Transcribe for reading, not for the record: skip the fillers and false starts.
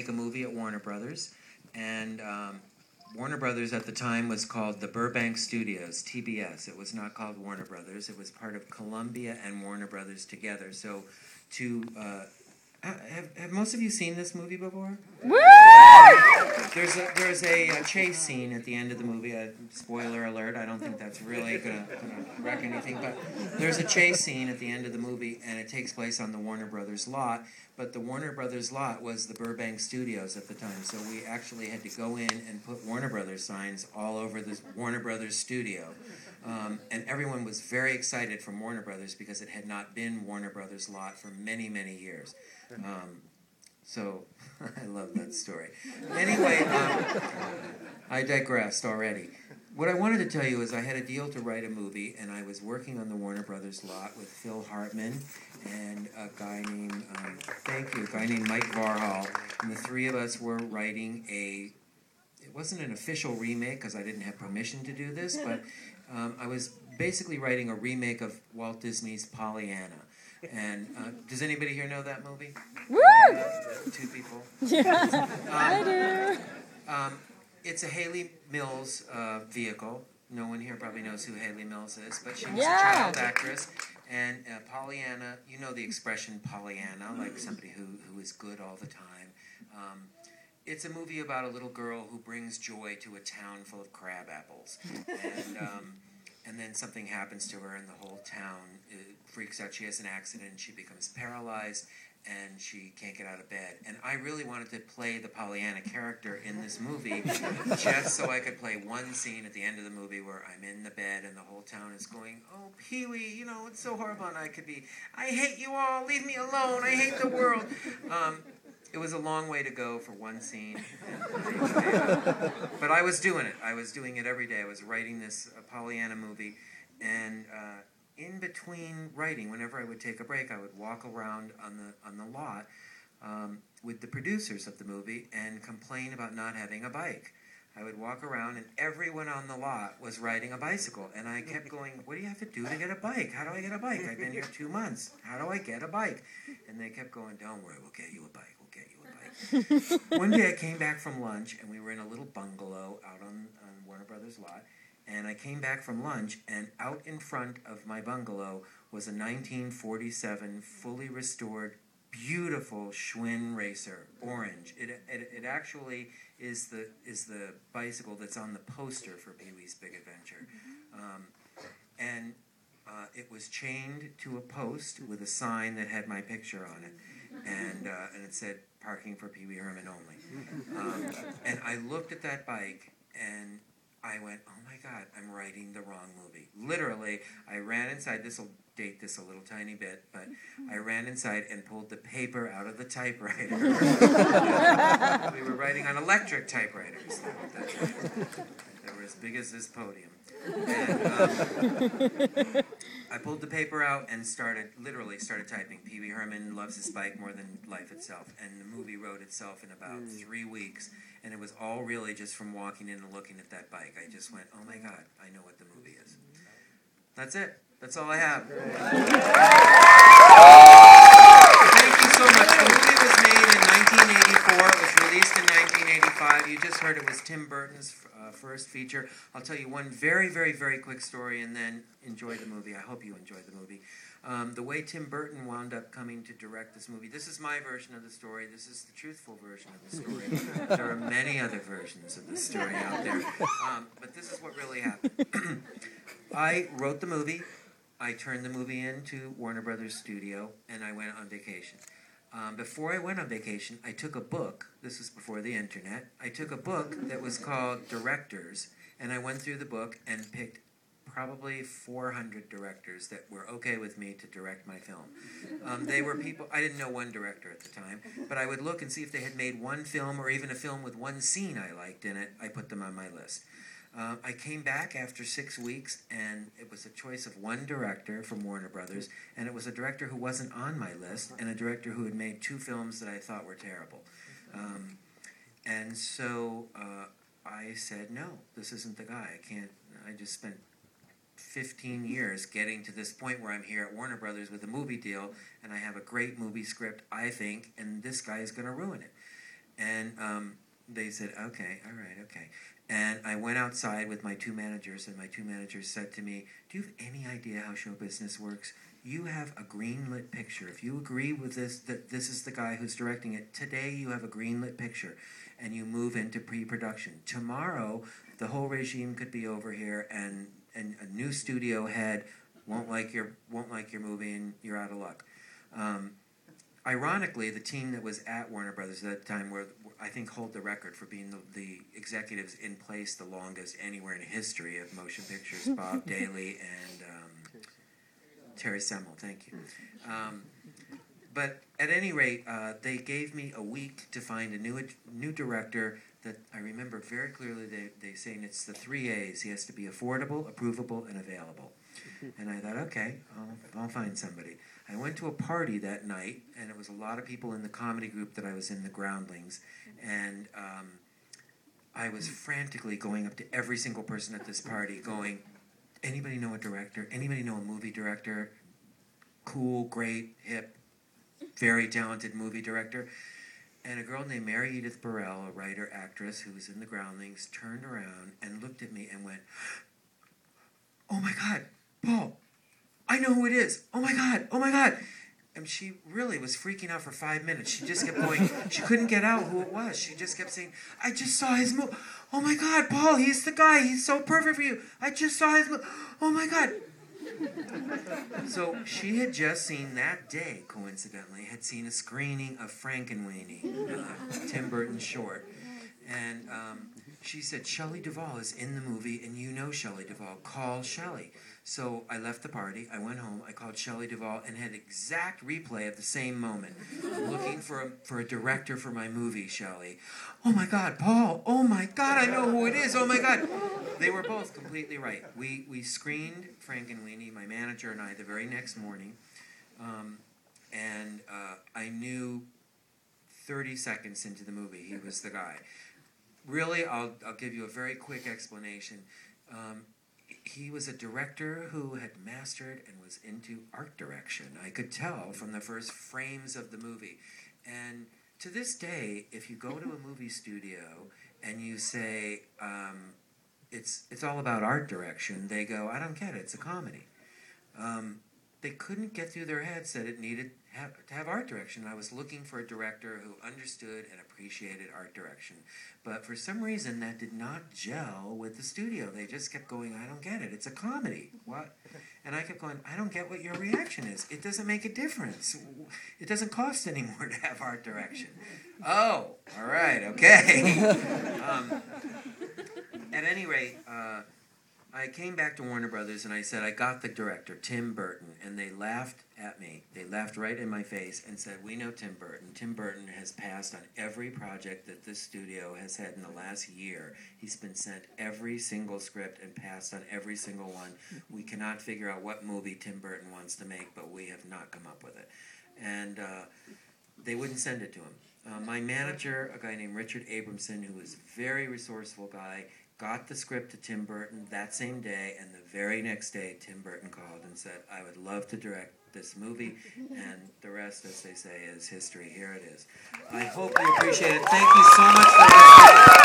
make a movie at Warner Brothers, and Warner Brothers at the time was called the Burbank Studios, TBS. It was not called Warner Brothers. It was part of Columbia and Warner Brothers together. So to have most of you seen this movie before? Woo! There's a chase scene at the end of the movie. Spoiler alert, I don't think that's really going to wreck anything, but there's a chase scene at the end of the movie, and it takes place on the Warner Brothers lot, but the Warner Brothers lot was the Burbank Studios at the time, so we actually had to go in and put Warner Brothers signs all over the Warner Brothers studio. And everyone was very excited from Warner Brothers because it had not been Warner Brothers lot for many, many years. So I love that story. Anyway, I digressed already. What I wanted to tell you is I had a deal to write a movie, and I was working on the Warner Brothers lot with Phil Hartman and a guy named Mike Varhall, and the three of us were writing it wasn't an official remake because I didn't have permission to do this, but I was basically writing a remake of Walt Disney's Pollyanna. And does anybody here know that movie? Woo! Two people. Yeah, I do. It's a Haley Mills vehicle. No one here probably knows who Haley Mills is, but she was a child actress. And Pollyanna, you know the expression Pollyanna, like somebody who is good all the time. It's a movie about a little girl who brings joy to a town full of crab apples. And then something happens to her and the whole town freaks out. She has an accident, she becomes paralyzed, and she can't get out of bed. And I really wanted to play the Pollyanna character in this movie just so I could play one scene at the end of the movie where I'm in the bed and the whole town is going, "Oh, Pee-wee, you know, it's so horrible." And I could be, "I hate you all, leave me alone, I hate the world." It was a long way to go for one scene. But I was doing it. I was doing it every day. I was writing this Pollyanna movie. And in between writing, whenever I would take a break, I would walk around on the lot with the producers of the movie and complain about not having a bike. I would walk around, and everyone on the lot was riding a bicycle. And I kept going, "What do you have to do to get a bike? How do I get a bike? I've been here 2 months. How do I get a bike?" And they kept going, "Don't worry, we'll get you a bike. One day I came back from lunch, and we were in a little bungalow out on Warner Brothers lot, and I came back from lunch, and out in front of my bungalow was a 1947 fully restored, beautiful Schwinn Racer, orange. It actually is the bicycle that's on the poster for Pee-wee's Big Adventure. And it was chained to a post with a sign that had my picture on it, and it said, "Parking for Pee Wee Herman only." And I looked at that bike, and I went, "Oh my God, I'm writing the wrong movie." Literally, I ran inside. This will date this a little tiny bit, but I ran inside and pulled the paper out of the typewriter. We were writing on electric typewriters. They were as big as this podium. And I pulled the paper out and started typing. Pee Wee Herman loves his bike more than life itself. And the movie wrote itself in about 3 weeks. And it was all really just from walking in and looking at that bike. I just went, "Oh my God, I know what the movie is." That's it. That's all I have. Thank you so much. The movie was made in 1984. It was released in 1985. You just heard it was Tim Burton's first feature. I'll tell you one very, very, very quick story and then enjoy the movie. I hope you enjoy the movie. The way Tim Burton wound up coming to direct this movie, this is my version of the story. This is the truthful version of the story. There are many other versions of the story out there. But this is what really happened. I wrote the movie. I turned the movie into Warner Brothers Studio, and I went on vacation. Before I went on vacation, I took a book. This was before the internet. I took a book that was called Directors, and I went through the book and picked probably 400 directors that were okay with me to direct my film. They were people, I didn't know one director at the time, but I would look and see if they had made one film or even a film with one scene I liked in it. I put them on my list. I came back after 6 weeks, and it was a choice of one director from Warner Brothers, and it was a director who wasn't on my list, and a director who had made 2 films that I thought were terrible. And so I said, "No, this isn't the guy. I just spent 15 years getting to this point where I'm here at Warner Brothers with a movie deal, and I have a great movie script, I think, and this guy is going to ruin it." And they said, okay, all right, okay. And I went outside with my two managers, and my two managers said to me, do you have any idea how show business works? You have a green-lit picture. If you agree with this, that this is the guy who's directing it, today you have a green-lit picture, and you move into pre-production. Tomorrow, the whole regime could be over here, and a new studio head won't like your movie, and you're out of luck. Ironically, the team that was at Warner Brothers at that time were, I think, hold the record for being the executives in place the longest anywhere in history of motion pictures. Bob Daly and Terry Semel, thank you. But at any rate, they gave me a week to find a new director that I remember very clearly. They saying it's the 3 A's. He has to be affordable, approvable, and available. And I thought, okay, I'll find somebody. I went to a party that night, and it was a lot of people in the comedy group that I was in, the Groundlings, and I was frantically going up to every single person at this party going, anybody know a director? Anybody know a movie director? Cool, great, hip, very talented movie director. And a girl named Mary Edith Burrell, a writer, actress who was in the Groundlings, turned around and looked at me and went, oh my God, Paul, I know who it is. Oh my God, oh my God. And she really was freaking out for 5 minutes. She just kept going, she couldn't get out who it was. She just kept saying, I just saw his movie. Oh my God, Paul, he's the guy. He's so perfect for you. I just saw his movie. Oh my God. So she had just seen that day, coincidentally, had seen a screening of Frankenweenie, Tim Burton's short. And she said, Shelley Duvall is in the movie, and you know Shelley Duvall. Call Shelley. So I left the party, I went home, I called Shelley Duvall, and had exact replay of the same moment. Looking for a director for my movie, Shelley. Oh my God, Paul, oh my God, I know who it is, oh my God. They were both completely right. We screened Frankenweenie, my manager and I, the very next morning, and I knew 30 seconds into the movie he was the guy. Really, I'll give you a very quick explanation. He was a director who had mastered and was into art direction. I could tell from the first frames of the movie. And to this day, if you go to a movie studio and you say, it's all about art direction, they go, I don't get it, it's a comedy. They couldn't get through their heads that it needed to have art direction. I was looking for a director who understood and appreciated art direction. But for some reason, that did not gel with the studio. They just kept going, I don't get it. It's a comedy. What? And I kept going, I don't get what your reaction is. It doesn't make a difference. It doesn't cost any more to have art direction. Oh, all right, okay. At any rate, I came back to Warner Brothers and I said, I got the director, Tim Burton, and they laughed at me. They laughed right in my face and said, we know Tim Burton. Tim Burton has passed on every project that this studio has had in the last year. He's been sent every single script and passed on every single one. We cannot figure out what movie Tim Burton wants to make, but we have not come up with it. And they wouldn't send it to him. My manager, a guy named Richard Abramson, who was a very resourceful guy, got the script to Tim Burton that same day, and the very next day, Tim Burton called and said, I would love to direct this movie, and the rest, as they say, is history. Here it is. I hope you appreciate it. Thank you so much for listening.